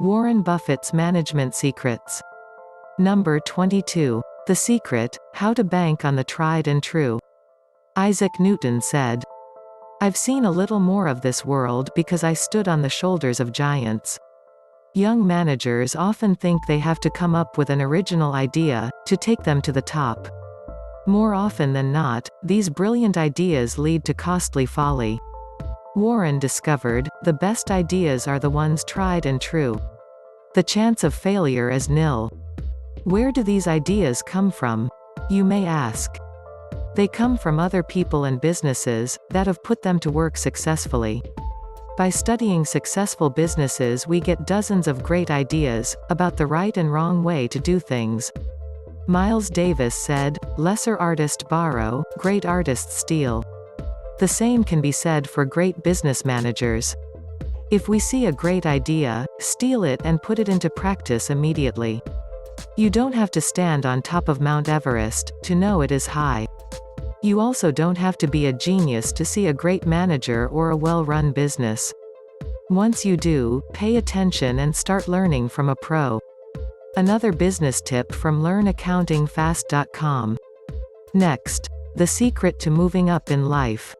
Warren Buffett's Management Secrets. Number 22. The Secret, How to Bank on the Tried and True. Isaac Newton said, "I've seen a little more of this world because I stood on the shoulders of giants." Young managers often think they have to come up with an original idea to take them to the top. More often than not, these brilliant ideas lead to costly folly. Warren discovered, the best ideas are the ones tried and true. The chance of failure is nil. Where do these ideas come from? You may ask. They come from other people and businesses that have put them to work successfully. By studying successful businesses, we get dozens of great ideas about the right and wrong way to do things. Miles Davis said, "Lesser artists borrow, great artists steal." The same can be said for great business managers. If we see a great idea, steal it and put it into practice immediately. You don't have to stand on top of Mount Everest to know it is high. You also don't have to be a genius to see a great manager or a well-run business. Once you do, pay attention and start learning from a pro. Another business tip from learnaccountingfast.com. Next, the secret to moving up in life.